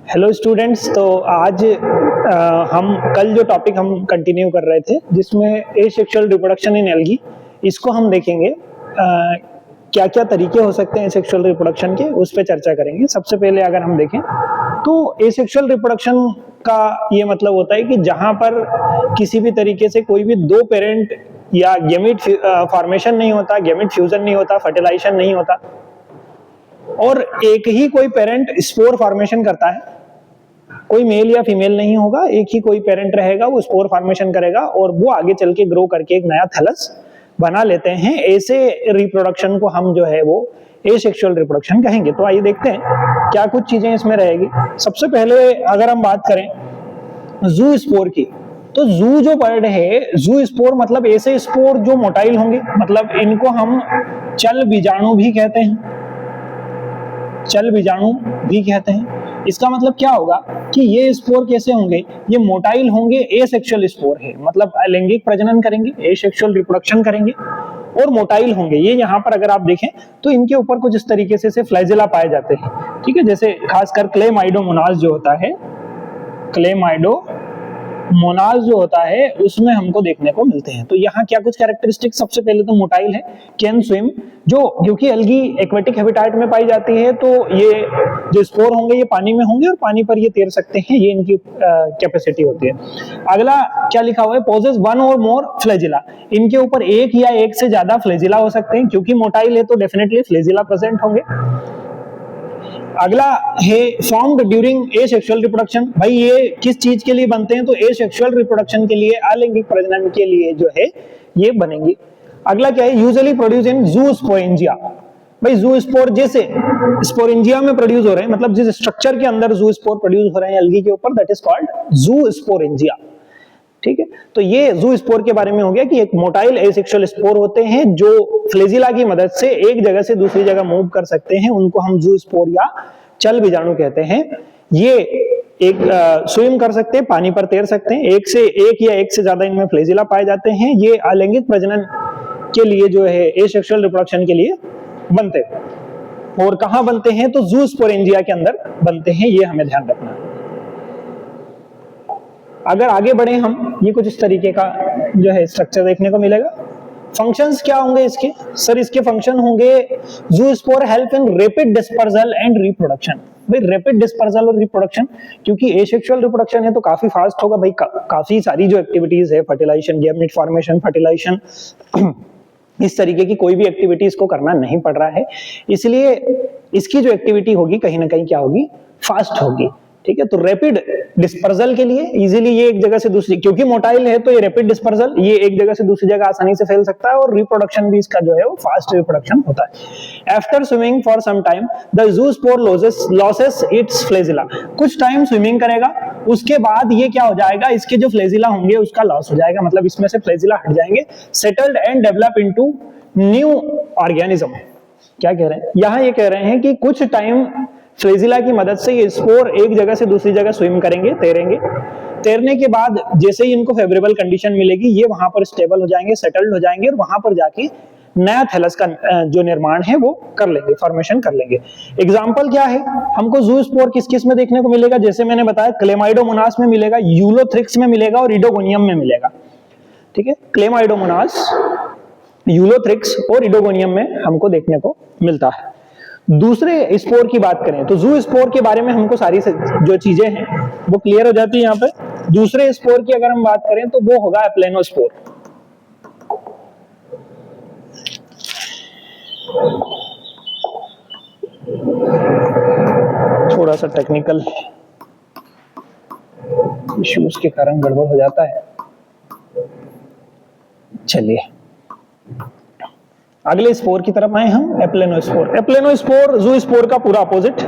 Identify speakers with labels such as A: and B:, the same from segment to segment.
A: Hello students. तो आज हम कल जो टॉपिक हम कंटिन्यू कर रहे थे जिसमें एसेक्सुअल रिप्रोडक्शन इन एल्गी, इसको हम देखेंगे क्या क्या तरीके हो सकते हैं एसेक्सुअल रिप्रोडक्शन के, उस पर चर्चा करेंगे। सबसे पहले अगर हम देखें तो एसेक्सुअल रिप्रोडक्शन का ये मतलब होता है कि जहां पर किसी भी तरीके से कोई भी दो पेरेंट या गैमीट फॉर्मेशन नहीं होता, गैमीट फ्यूजन नहीं होता, फर्टिलाइजेशन नहीं होता और एक ही कोई पेरेंट स्पोर फॉर्मेशन करता है। कोई मेल या फीमेल नहीं होगा, एक ही कोई पेरेंट रहेगा, वो स्पोर फॉर्मेशन करेगा और वो आगे चल के ग्रो करके एक नया थैलस बना लेते हैं। ऐसे रिप्रोडक्शन को हम जो है वो एसेक्सुअल रिप्रोडक्शन कहेंगे। तो आइए देखते हैं क्या कुछ चीजें इसमें रहेगी। सबसे पहले अगर हम बात करें जू स्पोर की, तो जू जो वर्ड है, जू स्पोर मतलब ऐसे स्पोर जो मोटाइल होंगे, मतलब इनको हम चल बीजाणु भी कहते हैं, चल बीजाणु भी कहते हैं। इसका मतलब क्या होगा कि ये स्पोर कैसे होंगे, ये मोटाइल होंगे, एसेक्सुअल स्पोर है, मतलब अलैंगिक प्रजनन करेंगे, एसेक्सुअल रिप्रोडक्शन करेंगे और मोटाइल होंगे। ये यहाँ पर अगर आप देखें तो इनके ऊपर कुछ इस तरीके से फ्लैजेला पाए जाते हैं, ठीक है। जैसे खासकर क्लेमाइडोमोनास जो होता है, क्लेमाइडोमोनास जो होता है उसमें हमको देखने को मिलते हैं। तो यहाँ क्या कुछ कैरेक्टरिस्टिक, सबसे पहले तो मोटाइल है, कैन स्विम, जो क्योंकि एल्गी एक्वेटिक हैबिटाट में पाई जाती है तो ये जो स्पोर होंगे ये पानी में होंगे और पानी पर ये तैर सकते हैं, ये इनकी कैपेसिटी होती है। अगला क्या लिखा हुआ है, पोजेस वन और मोर फ्लैजिला, इनके ऊपर एक या एक से ज्यादा फ्लैजिला हो सकते हैं, क्योंकि मोटाइल है तो डेफिनेटली फ्लैजिला प्रेजेंट होंगे। अगला है फॉर्म्ड ड्यूरिंग एसेक्सुअल रिप्रोडक्शन, भाई ये किस चीज के लिए बनते हैं, तो एसेक्सुअल रिप्रोडक्शन के लिए, अलैंगिक प्रजनन के लिए जो है ये बनेंगे। अगला क्या है, यूजुअली प्रोड्यूस इन जू स्पोरेंजिया, भाई जू स्पोर जैसे स्पोरेंजिया में प्रोड्यूस हो रहे हैं, मतलब जिस स्ट्रक्चर के अंदर जू स्पोर प्रोड्यूस हो रहे हैं एल्गी के ऊपर, दैट इज कॉल्ड जू स्पोरेंजिया, ठीक है। तो ये जू स्पोर के बारे में हो गया कि एक मोटाइल एसेक्सुअल स्पोर होते हैं जो फ्लैजिला की मदद से एक जगह से दूसरी जगह मूव कर सकते हैं, उनको हम जू स्पोर या चल बीजाणु कहते हैं। ये एक स्विम कर सकते हैं, पानी पर तैर सकते हैं, एक या एक से ज्यादा इनमें फ्लैजिला पाए जाते हैं। ये अलैंगिक प्रजनन के लिए जो है एसेक्सुअल रिप्रोडक्शन के लिए बनते हैं। और कहां बनते हैं, तो जू स्पोरेंजिया के अंदर बनते हैं, ये हमें ध्यान रखना है। अगर आगे बढ़े हम, ये कुछ इस तरीके का जो है स्ट्रक्चर देखने को मिलेगा। फंक्शंस क्या होंगे इसके, सर इसके फंक्शन होंगे, जू spore help in rapid dispersal and reproduction. भाई रैपिड डिस्पर्सल और रिप्रोडक्शन, क्योंकि एसेक्सुअल रिप्रोडक्शन है तो काफी फास्ट होगा भाई, काफी सारी जो एक्टिविटीज है, फर्टिलाइजेशन, गैमेट फॉर्मेशन, फर्टिलाइजेशन, इस तरीके की कोई भी एक्टिविटी इसको करना नहीं पड़ रहा है, इसलिए इसकी जो एक्टिविटी होगी कहीं ना कहीं क्या होगी, फास्ट होगी, ठीक है। तो रैपिड डिस्पर्सल के लिए इजीली ये एक जगह से दूसरी, क्योंकि मोटाइल है तो ये रैपिड डिस्पर्सल, ये एक जगह से दूसरी जगह आसानी से फैल सकता है, और रिप्रोडक्शन भी इसका जो है वो फास्ट रिप्रोडक्शन होता है। After swimming for some time the zoospore loses its flagella, कुछ टाइम स्विमिंग करेगा, उसके बाद ये क्या हो जाएगा, इसके जो फ्लैजिला होंगे उसका लॉस हो जाएगा, मतलब इसमें से फ्लैजिला हट जाएंगे। Settled and develop into new organism, क्या कह रहे हैं यहां, ये कह रहे हैं कि कुछ टाइम फ्लैजिला की मदद से ये स्पोर एक जगह से दूसरी जगह स्विम करेंगे, तैरेंगे, तैरने के बाद जैसे ही इनको फेवरेबल कंडीशन मिलेगी ये वहां पर स्टेबल हो जाएंगे, सेटल्ड हो जाएंगे और वहां पर जाके नया थैलस का जो निर्माण है वो कर लेंगे, फॉर्मेशन कर लेंगे। एग्जांपल क्या है, हमको जू स्पोर किस किस में देखने को मिलेगा, जैसे मैंने बताया क्लेमाइडोमोनास में मिलेगा, यूलोथ्रिक्स में मिलेगा और इडोगोनियम में मिलेगा, ठीक है। क्लेमाइडोमोनास, यूलोथ्रिक्स और इडोगोनियम में हमको देखने को मिलता है। दूसरे स्पोर की बात करें तो जू स्पोर के बारे में हमको सारी जो चीजें हैं वो क्लियर हो जाती है यहाँ पे। दूसरे स्पोर की अगर हम बात करें तो वो होगा एप्लेनोस्पोर। थोड़ा सा टेक्निकल इश्यूज के कारण गड़बड़ हो जाता है, चलिए अगले स्पोर की तरफ आए हम, एप्लेनोस्पोर। एप्लेनोस्पोर जू स्पोर का पूरा अपोजिट।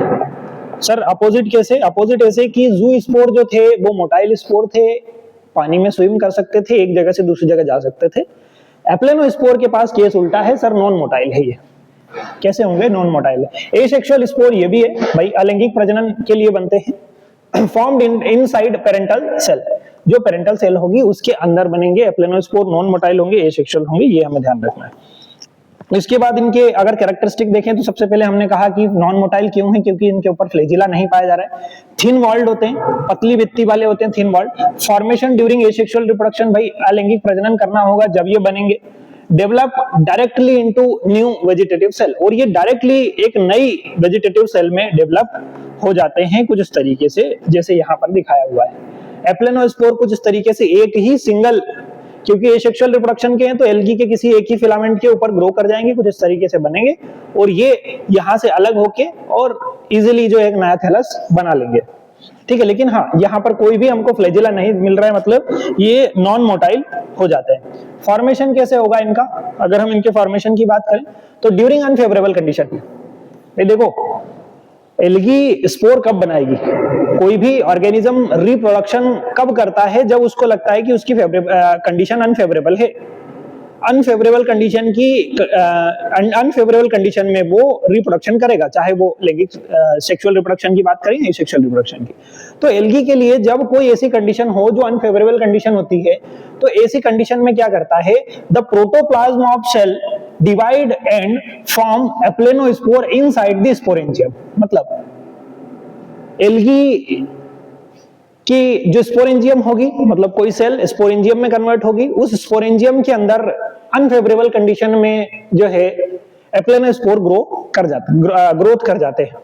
A: सर अपोजिट कैसे, अपोजिट ऐसे कि जू स्पोर जो थे वो मोटाइल स्पोर थे, पानी में स्विम कर सकते थे, एक जगह से दूसरी जगह जा सकते थे। एप्लेनोस्पोर के पास केस उल्टा है, सर नॉन मोटाइल है। ये कैसे होंगे, नॉन मोटाइल है। एसेक्सुअल स्पोर ये भी है भाई, अलैंगिक प्रजनन के लिए बनते हैं, फॉर्म्ड इनसाइड पेरेंटल सेल, जो पेरेंटल सेल होगी उसके अंदर बनेंगे। एप्लेनोस्पोर नॉन मोटाइल होंगे, एसेक्सुअल होंगे, ये हमें ध्यान रखना है। इसके बाद इनके अगर कैरेक्टरिस्टिक देखें तो सबसे पहले हमने कहा कि नॉन मोटाइल क्यों है, क्योंकि इनके ऊपर फ्लैजिला नहीं पाया जा रहा है। थिन वॉल्ड होते हैं, पतली भित्ति वाले होते हैं, thin walled. Formation during asexual reproduction, भाई अलैंगिक प्रजनन करना होगा जब ये बनेंगे। Develop directly into new vegetative cell, और ये डायरेक्टली एक नई वेजिटेटिव सेल में डेवलप हो जाते हैं कुछ इस तरीके से जैसे यहाँ पर दिखाया हुआ है। एप्लेनोस्पोर कुछ इस तरीके से एक ही सिंगल, क्योंकि एसेक्सुअल रिप्रोडक्शन के हैं तो एल्गी के किसी एक ही फिलामेंट के ऊपर ग्रो कर जाएंगे, कुछ इस तरीके से बनेंगे और ये यहां से अलग होके और इजीली जो एक नया थैलस बना लेंगे। ठीक है, लेकिन हाँ यहाँ पर कोई भी हमको फ्लैजिला नहीं मिल रहा है, मतलब ये नॉन मोटाइल हो जाते हैं। फॉर्मेशन कैसे होगा इनका, अगर हम इनके फॉर्मेशन की बात करें तो ड्यूरिंग अनफेवरेबल कंडीशन। देखो एल्गी स्पोर कब बनाएगी, कोई भी ऑर्गेनिज्म रिप्रोडक्शन कब करता है, जब उसको लगता है कि उसकी कंडीशन अनफेवरेबल है। अनफेवरेबल कंडीशन में वो रिप्रोडक्शन करेगा, चाहे वो लैंगिक सेक्सुअल रिप्रोडक्शन की बात करें या सेक्सुअल रिप्रोडक्शन की। तो एल्गी के लिए जब कोई ऐसी कंडीशन हो जो अनफेवरेबल कंडीशन होती है, तो ऐसी कंडीशन में क्या करता है, the protoplasm of cell divide and form aplanospore inside the sporangium. मतलब एल्गी कि जो स्पोरेंजियम होगी, मतलब कोई सेल स्पोरेंजियम में कन्वर्ट होगी, उस स्पोरेंजियम के अंदर अनफेवरेबल कंडीशन में जो है एप्लेनोस्पोर ग्रोथ कर जाते हैं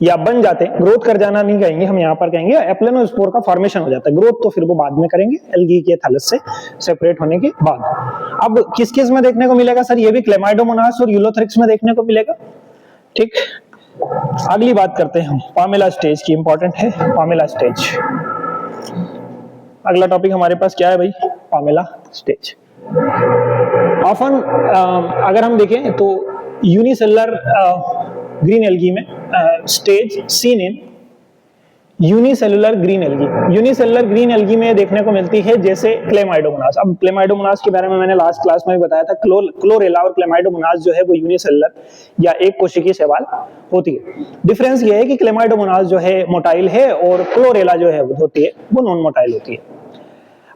A: या बन जाते हैं। ग्रोथ कर जाना नहीं कहेंगे हम, यहाँ पर कहेंगे एप्लेनोस्पोर का फॉर्मेशन हो जाता है। ग्रोथ तो फिर वो बाद में करेंगे एल्गी के थैलस से सेपरेट होने के बाद। अब किस किस में देखने को मिलेगा सर, ये भी क्लेमाइडोमोनास और यूलोथ्रिक्स में देखने को मिलेगा। ठीक, अगली बात करते हैं हम पामेला स्टेज की, इंपॉर्टेंट है पामेला स्टेज। अगला टॉपिक हमारे पास क्या है भाई, पामेला स्टेज। ऑफन अगर हम देखें तो यूनिसेलुलर ग्रीन एल्गी में stage seen in unicellular green algae. Unicellular green algae में देखने को मिलती है जैसे क्लेमाइडोमोनास। अब क्लेमाइडोमोनास के बारे में मैंने लास्ट क्लास में भी बताया था, क्लोरेला और क्लेमाइडोमोनास जो है वो यूनिसेलुलर या एक कोशिकीय शैवाल होती है। डिफरेंस ये है कि क्लेमाइडोमोनास जो है मोटाइल है और क्लोरेला जो है होती है वो नॉन मोटाइल होती है।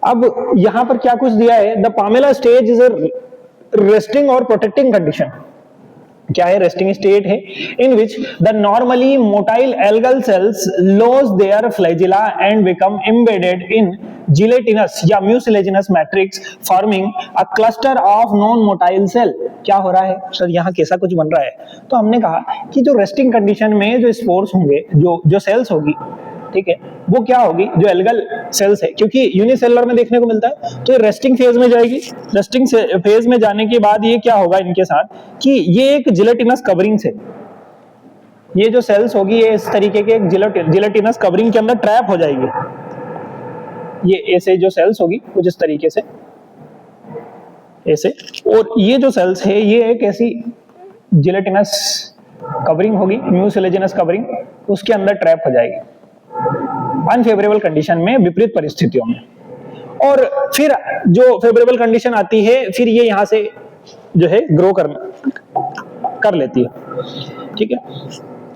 A: अब यहां पर क्या कुछ दिया है, the palmella stage is a resting और प्रोटेक्टिंग कंडीशन। क्या है, रेस्टिंग स्टेट है in which the normally motile algal cells lose their flagella and become embedded in gelatinous या mucilaginous matrix forming a cluster of non motile cell. क्या हो रहा है sir, यहाँ कैसा कुछ बन रहा है, तो हमने कहा कि जो रेस्टिंग कंडीशन में जो स्पोर्स होंगे, जो सेल्स होगी, ठीक है, वो क्या होगी, जो एल्गल सेल्स है, क्योंकि यूनिसेलुलर में देखने को मिलता है तो ये रेस्टिंग फेज में जाएगी। रेस्टिंग फेज में जाने के बाद ये क्या होगा इनके साथ कि ये एक जिलेटिनस कवरिंग से, ये जो सेल्स होगी ये इस तरीके के एक जिलेटिनस कवरिंग के अंदर ट्रैप हो जाएगी। ये ऐसे जो सेल्स होगी कुछ इस तरीके से ऐसे, और ये जो सेल्स है ये एक ऐसी जिलेटिनस कवरिंग होगी, म्यूसिलेजिनस कवरिंग, उसके अंदर ट्रैप हो जाएगी अनफेवरेबल कंडीशन में, विपरीत परिस्थितियों में। और फिर जो फेवरेबल कंडीशन आती है फिर ये यहां से जो है ग्रो कर लेती है। ठीक है,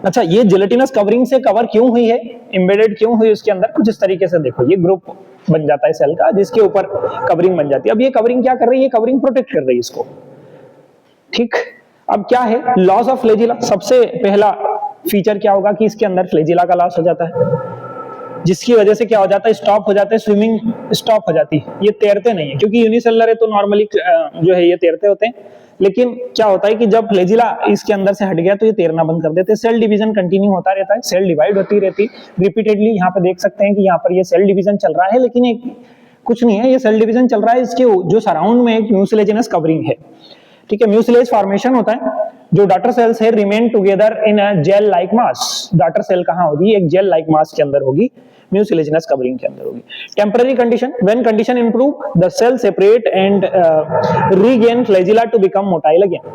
A: अच्छा ये जिलेटिनस कवरिंग से कवर क्यों हुई है, एम्बेडेड क्यों हुई उसके अंदर, कुछ इस तरीके से देखो, ये ग्रुप बन जाता है सेल का जिसके ऊपर कवरिंग बन जाती है। अब ये कवरिंग क्या कर रही है, कवरिंग प्रोटेक्ट कर रही है इसको। ठीक, अब क्या है, लॉस ऑफ फ्लैजिला। सबसे पहला फीचर क्या होगा कि इसके अंदर फ्लैजिला का लॉस हो जाता है, जिसकी वजह से क्या हो जाता है, स्टॉप हो जाता है, स्विमिंग स्टॉप हो जाती है, ये तैरते नहीं है, क्योंकि यूनिसेलुलर है तो नॉर्मली जो है ये तैरते होते हैं। लेकिन क्या होता है कि जब फ्लैजिला इसके अंदर से हट गया तो ये तैरना बंद कर देते हैं। सेल डिवीजन कंटिन्यू होता रहता है, सेल डिवाइड होती रहती रिपीटेडली। यहाँ पे देख सकते हैं कि यहाँ पर ये सेल डिवीजन चल रहा है, लेकिन एक कुछ नहीं है, ये सेल डिवीजन चल रहा है, इसके जो सराउंड में एक म्यूसिलेजिनस कवरिंग है। ठीक है, म्यूसिलेज फॉर्मेशन होता है, जो डॉटर सेल्स है remain together in a gel like mass. Daughter cell कहाँ होगी, एक जेल लाइक मास के अंदर होगी, म्यूसिलेजिनस कवरिंग के अंदर होगी। Temporary condition, when condition improve the cell separate and regain flagella to become motile again.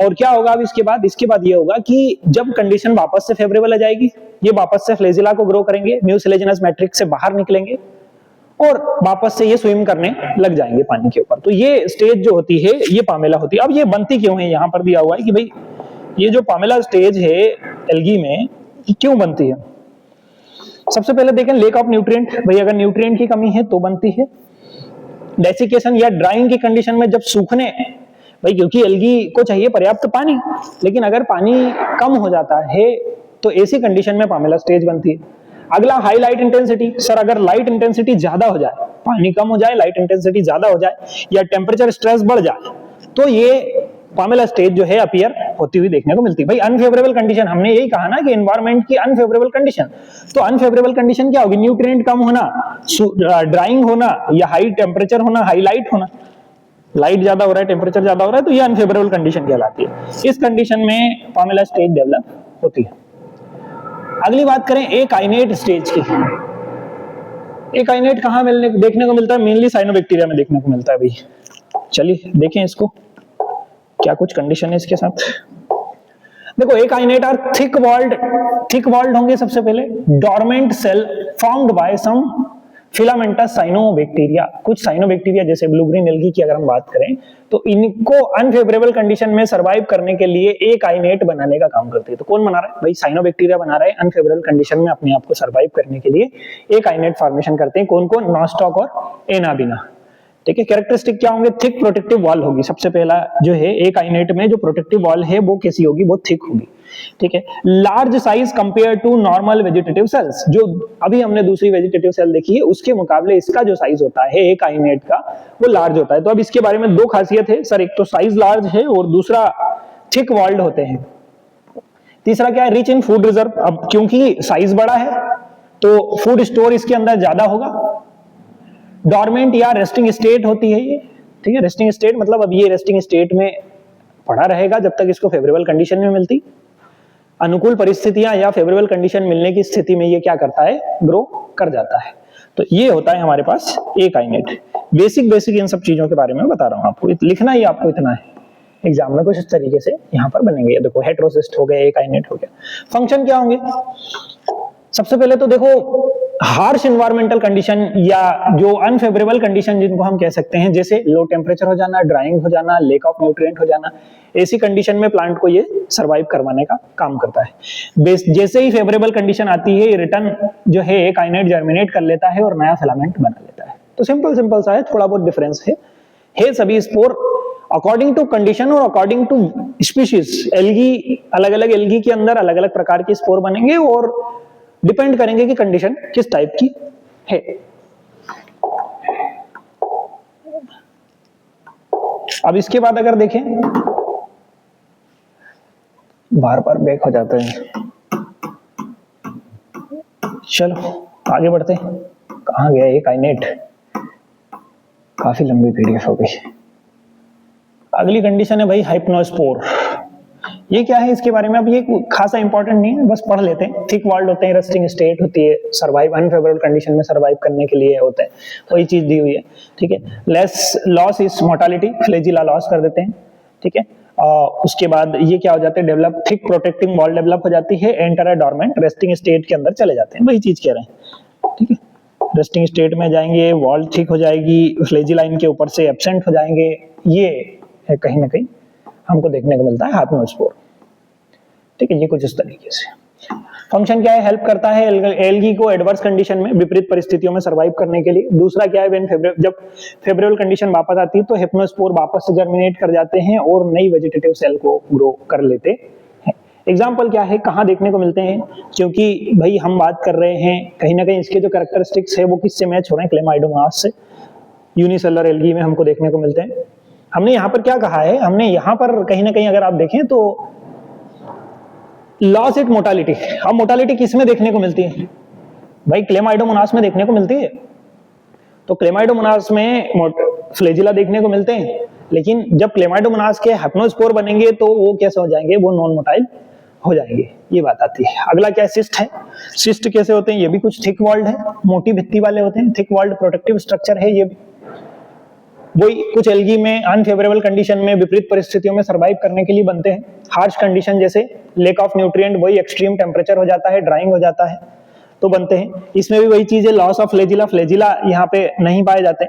A: और क्या होगा अब इसके बाद ये होगा कि जब कंडीशन वापस से फेवरेबल आ जाएगी, ये वापस से फ्लैजिला को ग्रो करेंगे, म्यूसिलेजिनस मैट्रिक्स से बाहर निकलेंगे और वापस से ये स्विम करने लग जाएंगे पानी के ऊपर। तो ये स्टेज जो होती है ये पामेला होती है। अब ये बनती क्यों है, यहाँ पर दिया हुआ है कि भाई ये जो पामेला स्टेज है एल्गी में क्यों बनती है। सबसे पहले देखें लेक ऑफ न्यूट्रिएंट, भाई अगर न्यूट्रिएंट की कमी है तो बनती है। डेसिकेशन या ड्राइंग की कंडीशन में जब सूखने भाई क्योंकि एल्गी को चाहिए पर्याप्त पानी, लेकिन अगर पानी कम हो जाता है तो ऐसी कंडीशन में पामेला स्टेज बनती है। अगला हाई लाइट इंटेंसिटी। सर अगर लाइट इंटेंसिटी ज्यादा हो जाए, पानी कम हो जाए, लाइट इंटेंसिटी ज्यादा हो जाए या टेम्परेचर स्ट्रेस बढ़ जाए, तो ये पामेला स्टेज जो है अपीयर होती हुई देखने को मिलती है। भाई अनफेवरेबल कंडीशन, हमने यही कहा ना कि एनवायरनमेंट की अनफेवरेबल कंडीशन, तो अनफेवरेबल कंडीशन क्या होगी? न्यूट्रिएंट कम होना, ड्राइंग होना, या हाई टेम्परेचर होना, हाई लाइट होना। लाइट ज्यादा हो रहा है, टेम्परेचर ज्यादा हो रहा है, तो ये अनफेवरेबल कंडीशन कहलाती है। इस कंडीशन में पामेला स्टेज डेवलप होती है। अगली बात करें एकाइनेट स्टेज की। एकाइनेट कहां देखने को मिलता है? मेनली साइनोबैक्टीरिया में देखने को मिलता है। भाई चलिए देखें इसको, क्या कुछ कंडीशन है इसके साथ। देखो एकाइनेट आर थिक वॉल्ड होंगे सबसे पहले, dormant cell formed by some filamentous cyanobacteria. कुछ साइनोबैक्टीरिया जैसे ब्लू ग्रीन एल्गी की अगर हम बात करें तो इनको अनफेवरेबल कंडीशन में सरवाइव करने के लिए एकाइनेट बनाने का काम करते हैं। तो कौन बना रहा है? भाई साइनोबैक्टीरिया बना रहा है अनफेवरेबल कंडीशन में अपने आप को सरवाइव करने के लिए एकाइनेट फॉर्मेशन करते हैं। कौन कौन? नॉस्टॉक और एनाबिना। ठीक है, कैरेक्टरिस्टिक क्या होंगे? थिक प्रोटेक्टिव वॉल होगी। सबसे पहला जो है एकाइनेट में जो प्रोटेक्टिव वॉल है वो कैसी होगी? वो थिक होगी। ठीक है, large size compare to normal vegetative cells. जो अभी हमने दूसरी वेजिटेटिव सेल देखी है उसके मुकाबले इसका जो साइज होता है एकाइनेट का वो लार्ज होता है। तो अब इसके बारे में दो खासियत है सर, एक तो साइज लार्ज है और दूसरा थिक वॉल्ड होते हैं। तीसरा क्या है? Rich in food reserve. अब क्योंकि साइज बड़ा है तो फूड स्टोर इसके अंदर ज्यादा होगा। डोरमेंट या रेस्टिंग स्टेट होती है ये। ठीक है, रेस्टिंग स्टेट मतलब अब ये रेस्टिंग स्टेट में पड़ा रहेगा जब तक इसको फेवरेबल कंडीशन में मिलती। अनुकूल परिस्थितियां या फेवरेबल कंडीशन मिलने की स्थिति में ये क्या करता है? ग्रो कर जाता है। तो ये होता है हमारे पास एकाइनेट। बेसिक इन सब चीजों के बारे में बता रहा हूं आपको, लिखना ही आपको इतना है। एग्जाम में कुछ इस तरीके से यहाँ पर बनेंगे। देखो हेटेरोसिस्ट हो गया, एकाइनेट हो गया। फंक्शन क्या होंगे? सबसे पहले तो देखो हार्श एनवायरमेंटल कंडीशन या जो अनफेवरेबल कंडीशन जिनको हम कह सकते हैं, जैसे लो टेम्परेचर हो जाना, ड्राइंग हो जाना, लेक ऑफ न्यूट्रिएंट हो जाना, ऐसी कंडीशन में प्लांट को ये सरवाइव करवाने का काम करता है। जैसे ही फेवरेबल कंडीशन आती है, रिटर्न जो है एकाइनेट जर्मिनेट कर लेता है और नया फिलामेंट बना लेता है। तो सिंपल सा है, थोड़ा बहुत डिफरेंस है सभी स्पोर अकॉर्डिंग टू कंडीशन और अकॉर्डिंग टू स्पीशीज। एल्गी, अलग अलग एल्गी के अंदर अलग अलग प्रकार के स्पोर बनेंगे और डिपेंड करेंगे कि कंडीशन किस टाइप की है। अब इसके बाद अगर देखें, बार बैक हो जाता है। चलो आगे बढ़ते हैं। कहां गया एकाइनेट? काफी लंबी पीडीएफ हो गई। अगली कंडीशन है भाई हाइप्नोस्पोर। ये क्या है इसके बारे में अब ये खासा इंपॉर्टेंट नहीं है, बस पढ़ लेते हैं। थिक वॉल्ड होते हैं, रेस्टिंग स्टेट होती है, सरवाइव अनफेवरेबल कंडीशन में सरवाइव करने के लिए होते हैं, वही चीज दी हुई है। ठीक है, less loss is mortality, flagella loss कर देते हैं। ठीक है, उसके बाद ये क्या हो जाते हैं? Develop thick protecting wall develop हो जाती है, enter a dormant resting state के अंदर चले जाते हैं, वही चीज कह रहे हैं। ठीक है, रेस्टिंग स्टेट में जाएंगे, वॉल थिक हो जाएगी, फ्लैजिला इनके ऊपर से एब्सेंट हो जाएंगे। ये कहीं ना कहीं हमको देखने को मिलता है हाइप्नोस्पोर। ठीक है, ये कुछ इस तरीके से। फंक्शन क्या है? हेल्प करता है एल्गी को एडवर्स कंडीशन में, विपरीत परिस्थितियों में सरवाइव करने के लिए। दूसरा क्या है? जब फेवरेबल कंडीशन वापस आती है तो हिप्नोस्पोर वापस से जर्मिनेट कर जाते हैं और नई वेजिटेटिव सेल को ग्रो कर लेते हैं। एग्जाम्पल क्या है, कहाँ देखने को मिलते हैं? क्योंकि भाई हम बात कर रहे हैं कहीं ना कहीं इसके जो कैरेक्टरिस्टिक्स है वो किससे मैच हो रहे हैं? क्लेमाइडोमोनास से। यूनिसेलुलर एल्गी में हमको देखने को मिलते हैं। हमने यहाँ पर क्या कहा है? हमने यहाँ पर कहीं ना कहीं अगर आप देखें तो लॉस इट मोर्टालिटी। अब मोर्टालिटी किस में देखने को मिलती है? भाई क्लेमाइडोमोनास में देखने को मिलती है। तो क्लेमाइडोमोनास में फ्लैजिला देखने को मिलते हैं, लेकिन जब क्लेमाइडोमोनास के हाइप्नोस्पोर बनेंगे तो वो कैसे हो जाएंगे? वो नॉन मोटाइल हो जाएंगे, ये बात आती है। अगला क्या है? सिस्ट है। सिस्ट कैसे होते हैं? ये भी कुछ थिक वॉल्ड है, मोटी भित्ति वाले होते हैं। थिक वॉल्ड प्रोटेक्टिव स्ट्रक्चर है ये भी। वही कुछ एल्गी में अनफेवरेबल कंडीशन में, विपरीत परिस्थितियों में सरवाइव करने के लिए बनते हैं। हार्श कंडीशन जैसे लेक ऑफ न्यूट्रिएंट, वही एक्सट्रीम टेम्परेचर हो जाता है, ड्राइंग हो जाता है, तो बनते हैं। इसमें भी वही चीज है, लॉस ऑफ फ्लैजिला यहाँ पे नहीं पाए जाते।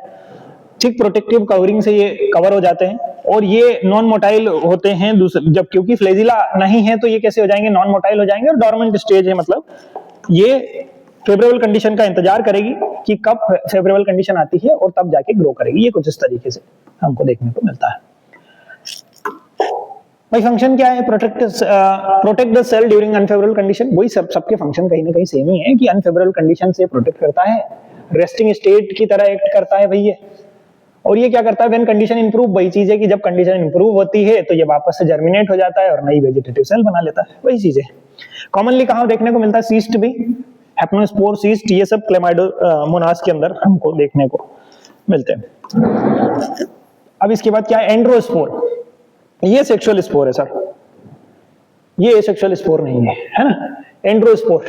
A: थिक प्रोटेक्टिव कवरिंग से ये कवर हो जाते हैं और ये नॉन मोटाइल होते हैं। दूसरे जब क्योंकि फ्लैजिला नहीं है तो ये कैसे हो जाएंगे? नॉन मोटाइल हो जाएंगे। और डोरमेंट स्टेज है, मतलब ये फेवरेबल कंडीशन का इंतजार करेगी कि कब फेवरेबल कंडीशन आती है और तब जाके ग्रो करेगी। ये कुछ इस तरीके से हमको देखने को मिलता है। भाई फंक्शन क्या है? Protect the cell during unfavourable condition. वही सबके फंक्शन कहीं ना कहीं सेम ही है कि अनफेवरेबल कंडीशन से प्रोटेक्ट करता है, रेस्टिंग स्टेट की तरह एक्ट करता है भाई ये। और ये क्या करता है? व्हेन कंडीशन इंप्रूव, वही चीज है कि जब कंडीशन इंप्रूव होती है तो ये वापस से जर्मिनेट हो जाता है और नई वेजिटेटिव सेल बना लेता है, वही चीज है। कॉमनली कहां देखने को मिलता है? सीस्ट भी, हेप्नोस्पोर, सीस्ट, ये सब क्लेमाइडोमोनास के अंदर हमको देखने को मिलते हैं। अब इसके बाद क्या है? एंड्रोस्पोर। ये सेक्सुअल स्पोर है सर, ये सेक्सुअल स्पोर नहीं है ना। Androspore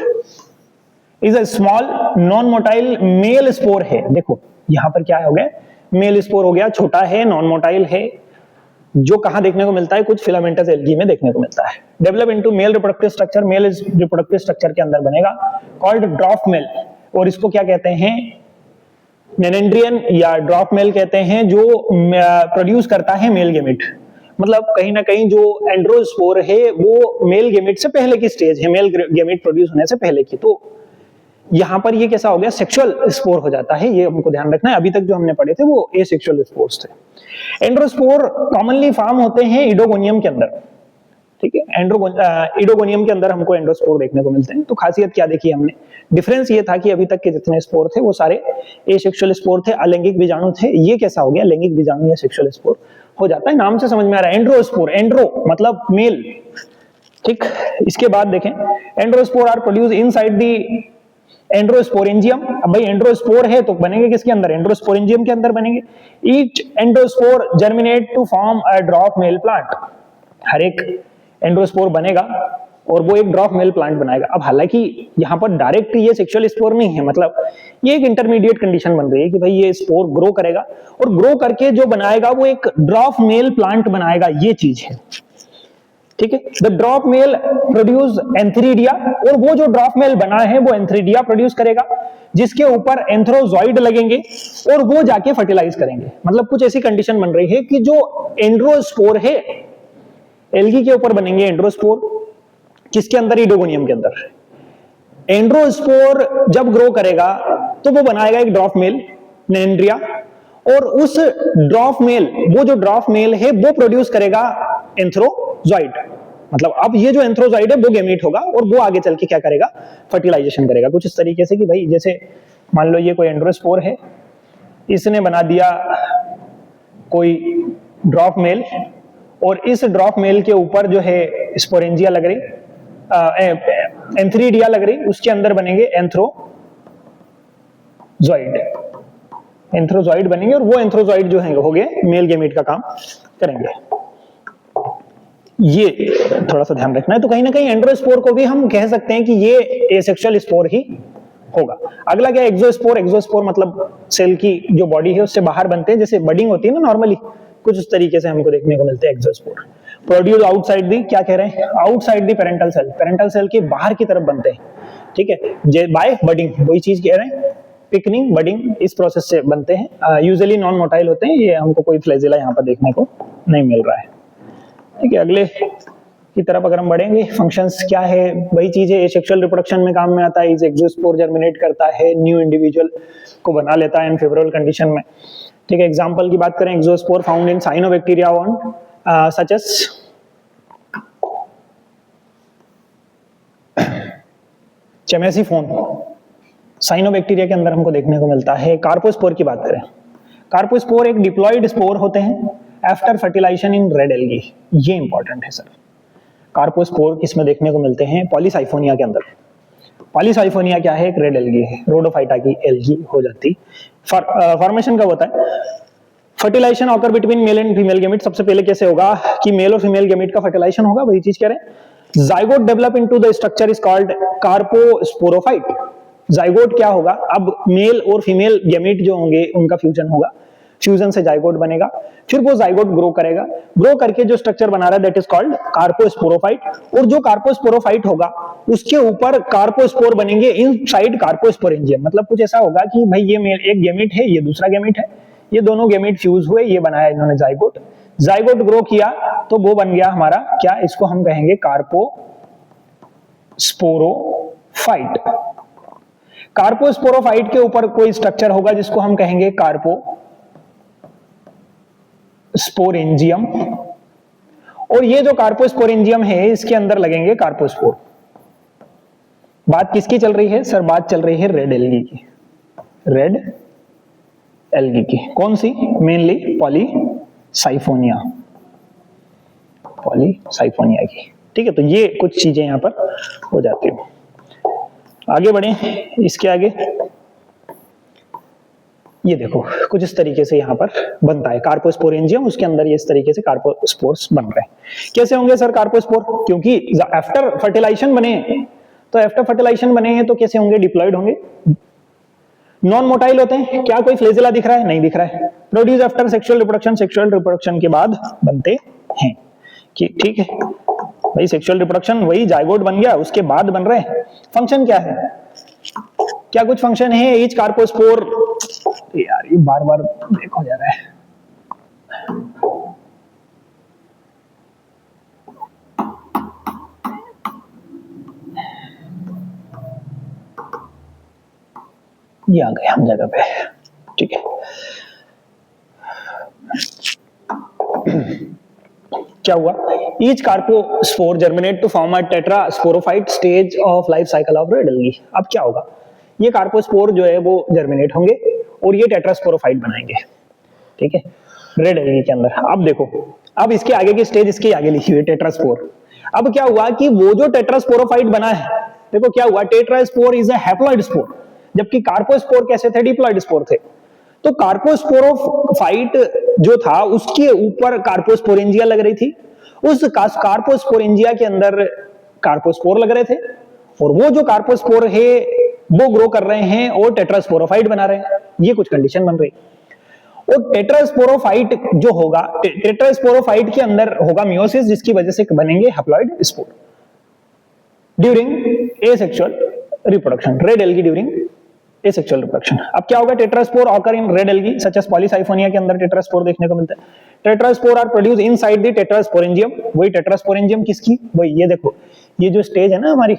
A: is a small non motile male spore है। देखो यहां पर क्या हो गया? मेल स्पोर हो गया, छोटा है, नॉन मोटाइल है, जो कहां देखने को मिलता है? कुछ फिलामेंटस एल्गी में देखने को मिलता है। Develop into male reproductive structure, male reproductive structure के अंदर बनेगा, कॉल्ड ड्रॉप मेल। और इसको क्या कहते हैं? मेनेंड्रियन या ड्रॉप मेल कहते हैं, जो प्रोड्यूस करता है मेल गेमिट। मतलब कहीं ना कहीं जो एंड्रोस्पोर है वो मेल गेमिट से पहले की स्टेज है, मेल गेमिट प्रोड्यूस होने से पहले की। तो यहां पर ये कैसा हो गया? सेक्सुअल स्पोर हो जाता है, ये हमको ध्यान रखना है। अभी तक जो हमने पढ़े थे वो एसेक्सुअल स्पोर्स थे। एंड्रोस्पोर कॉमनली फॉर्म होते हैं इडोगोनियम के अंदर, ठीक है। इडोगोनियम के अंदर हमको एंड्रोस्पोर देखने को मिलते हैं। तो खासियत क्या देखी हमने? डिफरेंस ये था कि अभी तक के जितने स्पोर थे वो सारे एसेक्सुअल स्पोर थे, अलैंगिक बीजाणु थे। ये कैसा हो गया? लैंगिक बीजाणु या सेक्सुअल स्पोर हो जाता है। नाम से समझ में आ रहा है, एंड्रोस्पोर, एंड्रो मतलब मेल, ठीक। इसके बाद देखें, एंड्रोस्पोर आर प्रोड्यूस इनसाइड द एंड्रोस्पोरेंजियम। अब भाई एंड्रोस्पोर है तो बनेंगे किसके अंदर? एंड्रोस्पोरेंजियम के अंदर बनेंगे। Each androspore germinate to form a dwarf male plant. हर एक एंड्रोस्पोर बनेगा और वो एक ड्रॉप मेल प्लांट बनाएगा। अब हालांकि यहाँ पर डायरेक्ट ये सेक्सुअल स्पोर नहीं है, मतलब ये एक इंटरमीडिएट कंडीशन बन रही है कि भाई ये स्पोर ग्रो करेगा और ग्रो करके जो बनाएगा वो एक ड्रॉप मेल प्लांट बनाएगा, ये चीज है, ठीक है। The drop male produce antheridia, और वो जो ड्रॉप मेल बना है वो एंथ्रीडिया प्रोड्यूस करेगा, जिसके ऊपर एंथ्रोजॉइड लगेंगे और वो जाके फर्टिलाइज करेंगे। मतलब कुछ ऐसी कंडीशन बन रही है कि जो एंड्रोस्पोर है, एल्गी के ऊपर बनेंगे एंड्रोस्पोर, किसके अंदर? इडोगोनियम के अंदर। एंड्रोस्पोर जब ग्रो करेगा तो वो बनाएगा एक ड्रॉप मेल, मेनेंड्रिया, और उस ड्रॉप मेल, वो जो ड्रॉप मेल है वो प्रोड्यूस करेगा एंथ्रोजॉइड। मतलब अब ये जो एंथ्रोजॉइड है वो गेमीट होगा और वो आगे चल के क्या करेगा? फर्टिलाइजेशन करेगा। कुछ इस तरीके से कि भाई जैसे मान लो ये कोई एंड्रोस्पोर है, इसने बना दिया कोई ड्रॉप मेल, और इस ड्रॉप मेल के ऊपर जो है स्पोरेंजिया लग रही, एंथ्रीडिया लग रही, उसके अंदर बनेंगे एंथ्रोजॉइड। एंथ्रोजॉइड बनेंगे और वो एंथ्रोजॉइड जो है हो गए मेल गेमीट का काम करेंगे। ये थोड़ा सा ध्यान रखना है। तो कहीं ना कहीं एंड्रोस्पोर को भी हम कह सकते हैं कि ये एसेक्सुअल स्पोर ही होगा। अगला क्या? एक्सोस्पोर। एक्सोस्पोर मतलब सेल की जो बॉडी है उससे बाहर बनते हैं, जैसे बडिंग होती है ना नॉर्मली, कुछ उस तरीके से हमको देखने को मिलते हैं एक्सोस्पोर। प्रोड्यूस आउटसाइड दी, क्या कह रहे हैं? Outside the parental cell, parental cell के बाहर की तरफ बनते हैं, ठीक है, बाय बडिंग। वही चीज कह रहे हैं, पिकनिंग, बडिंग, इस प्रोसेस से बनते हैं। यूजुअली नॉन मोटाइल होते हैं। ये हमको कोई फ्लैजिला यहाँ पर देखने को नहीं मिल रहा है, ठीक है। अगले की तरफ अगर हम बढ़ेंगे, फंक्शंस क्या है? वही चीज है, एसेक्सुअल रिप्रोडक्शन में काम में आता है। एक्सोस्पोर जर्मिनेट करता है, न्यू इंडिविजुअल को बना लेता है अनफेवरेबल कंडीशन में, ठीक है। एग्जांपल की बात करें, exospore found in cyanobacteria on such as Chamaesiphon, cyanobacteria के अंदर हमको देखने को मिलता है। कार्पोस्पोर की बात करें, कार्पोस्पोर एक डिप्लॉयड स्पोर होते हैं after fertilisation in red algae. ये इंपॉर्टेंट है सर। कार्पोस्पोर किसमें देखने को मिलते हैं? पॉलीसाइफोनिया के अंदर। पॉलीसाइफोनिया क्या है? एक रेड एल्गी है, रोडोफाइटा की एल्गी हो जाती। फॉर्मेशन कब होता है? Fertilisation occur between male and female gamete. सबसे पहले कैसे होगा कि मेल और फीमेल गेमिट का फर्टिलाइजेशन होगा, वही चीज कह रहे हैं। Zygote develop into the structure is called carposporophyte. Zygote क्या होगा? अब मेल और फीमेल गेमिट जो होंगे उनका फ्यूजन होगा, फ्यूजन से जाइगोट बनेगा, फिर वो जाइगोट ग्रो करेगा, ग्रो करके जो स्ट्रक्चर बना रहा है दैट इज कॉल्ड कार्पोस्पोरोफाइट। और जो कार्पोस्पोरोफाइट होगा उसके ऊपर कार्पोस्पोर बनेंगे इनसाइड कार्पोस्पोरेंजियम। मतलब कुछ ऐसा होगा कि भाई ये मेल एक गेमिट है, ये दूसरा गेमिट है, ये दोनों गेमिट फ्यूज हुए, ये बनाया इन्होंने जाइगोट। जाइगोट ग्रो किया तो वो बन गया हमारा क्या? इसको हम कहेंगे कार्पोस्पोरोफाइट। कार्पोस्पोरोफाइट के ऊपर कोई स्ट्रक्चर होगा जिसको हम कहेंगे कार्पोस्पोरेंजियम, और ये जो कार्पोस्पोरेंजियम है इसके अंदर लगेंगे कार्पोस्पोर। बात किसकी चल रही है सर? बात चल रही है रेड एल्गी की। रेड एल्गी की कौन सी? मेनली पॉलीसाइफोनिया, पॉलीसाइफोनिया की। ठीक है, तो ये कुछ चीजें यहां पर हो जाती है। आगे बढ़े, इसके आगे ये देखो कुछ इस तरीके से यहां पर बनता है कार्पोस्पोरेंजियम, उसके अंदर ये इस तरीके से कार्पोस्पोर्स बन रहे हैं। कैसे होंगे सर कार्पोस्पोर? क्योंकि आफ्टर फर्टिलाइजेशन बने, तो आफ्टर फर्टिलाइजेशन बने हैं तो कैसे होंगे? डिप्लॉयड होंगे, नॉन मोटाइल होते हैं। क्या कोई फ्लेजिला दिख रहा है? नहीं दिख रहा है। Produce after sexual reproduction, sexual reproduction के बाद बनते हैं कि ठीक है भाई, सेक्सुअल रिप्रोडक्शन वही जाइगोट बन गया, उसके बाद बन रहे हैं। फंक्शन क्या है? क्या कुछ फंक्शन है? ईच कार्पोस्पोर, यार ये बार बार देखा जा रहा है। ये आ गए हम जगह पे, ठीक है। क्या हुआ? Each carpospore germinate to form a tetrasporophyte stage of life cycle of red algae. अब क्या होगा? ये कार्पोस्पोर जो है वो जर्मिनेट होंगे और ये टेट्रास्पोरोफाइट बनाएंगे, ठीक है, रेड एल्गी के अंदर। अब देखो, अब इसके आगे की स्टेज इसके आगे लिखी हुई है टेट्रास्पोर। अब क्या हुआ कि वो जो टेट्रास्पोरोफाइट बना है, देखो क्या हुआ, टेट्रास्पोर इज अ हैप्लॉइड स्पोर, जबकि कार्पोस्पोर कैसे थे? डिप्लॉइड स्पोर थे। तो कार्पोस्पोरोफाइट जो था उसके ऊपर कार्पोस्पोरेंजिया लग रही थी, उस कार्पोस्पोरेंजिया के अंदर कार्पोस्पोर लग रहे थे, और वो जो कार्पोस्पोर है वो ग्रो कर रहे हैं और टेट्रास्पोरोफाइट बना रहे हैं। ये कुछ कंडीशन बन रही। और टेट्रास्पोरोफाइट जो होगा, टेट्रास्पोरोफाइट के अंदर होगा मियोसिस, जिसकी वजह से बनेंगे haploid spore during asexual reproduction, red algae during asexual reproduction. अब क्या होगा? Tetraspore occur in red algae such as Polysiphonia के अंदर टेट्रास्पोर देखने को मिलता है। Tetraspore are produce inside the tetrasporangium. वही टेट्रास्पोरेंजियम किसकी? वही ये देखो, ये जो स्टेज है ना हमारी,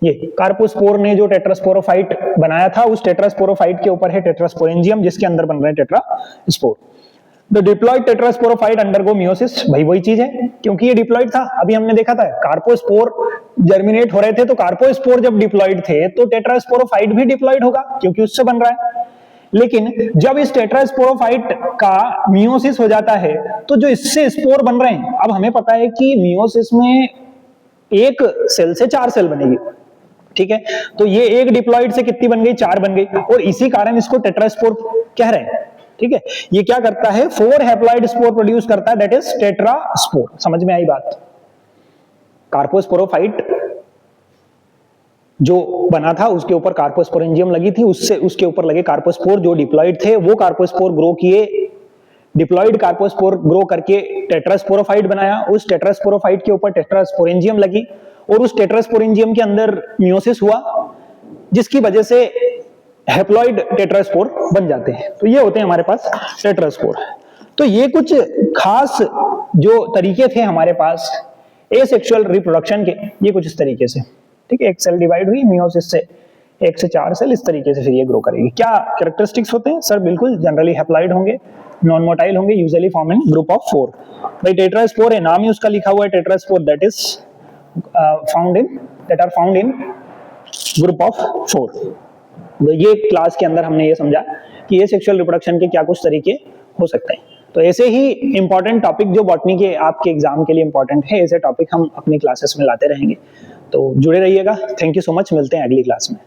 A: ये कार्पोस्पोर ने जो टेट्रास्पोरोफाइट बनाया था, उस टेट्रास्पोरोफाइट के ऊपर है टेट्रास्पोरेंजियम, जिसके अंदर बन रहे हैं टेट्रास्पोर। The diploid tetrasporophyte undergo meiosis, भाई वही चीज है, क्योंकि ये डिप्लॉयड था। अभी हमने देखा था कार्पोस्पोर जर्मिनेट हो रहे थे, तो कार्पोस्पोर जब डिप्लॉयड थे तो टेट्रास्पोरोफाइट भी डिप्लॉयड होगा, क्योंकि उससे बन रहा है। लेकिन जब इस टेट्रास्पोरोफाइट का मियोसिस हो जाता है, तो जो इससे स्पोर बन रहे हैं, अब हमें पता है कि मियोसिस में एक सेल से 4 सेल बनेगी, ठीक है, तो ये एक डिप्लॉयड से कितनी बन गई? 4 बन गई, और इसी कारण इसको टेट्रास्पोर कह रहे हैं, ठीक है। ये क्या करता है? 4 हैप्लॉइड स्पोर प्रोड्यूस करता है, दैट इज टेट्रास्पोर। समझ में आई बात? कार्पोस्पोरोफाइट जो बना था उसके ऊपर कार्पोस्पोरेंजियम लगी थी, उससे उसके ऊपर लगे कार्पोस्पोर जो डिप्लॉयड थे, वो कार्पोस्पोर ग्रो किए, डिप्लॉयड कार्पोस्पोर ग्रो करके टेट्रास्पोरोफाइट बनाया, उस टेट्रास्पोरोफाइट के ऊपर टेट्रास्पोरेंजियम लगी, और उस टेट्रास्पोरेंजियम के अंदर मियोसिस हुआ, जिसकी वजह से हैप्लॉइड टेट्रास्पोर बन जाते हैं। तो ये होते हैं हमारे पास टेट्रास्पोर। तो ये कुछ खास जो तरीके थे हमारे पास एसेक्सुअल रिप्रोडक्शन के, ये कुछ इस तरीके से, ठीक है। एक सेल डिवाइड हुई मियोसिस से, 1 से 4 सेल, इस तरीके से फिर ये ग्रो करेगी। क्या कैरेक्टरिस्टिक्स होते हैं सर? बिल्कुल जनरली हैप्लॉइड होंगे, नॉन मोटाइल होंगे, यूजुअली फॉर्मिंग ग्रुप ऑफ 4। भाई टेट्रास्पोर है, नाम ही उसका लिखा हुआ है tetraspore, that is found in group of 4। तो ये क्लास के अंदर हमने ये समझा कि ये सेक्सुअल रिप्रोडक्शन के क्या कुछ तरीके हो सकते हैं। तो ऐसे ही इंपॉर्टेंट टॉपिक जो बॉटनी के आपके एग्जाम के लिए इंपॉर्टेंट है, ऐसे टॉपिक हम अपनी क्लासेस में लाते रहेंगे। तो जुड़े रहिएगा। थैंक यू सो मच, मिलते हैं अगली क्लास में।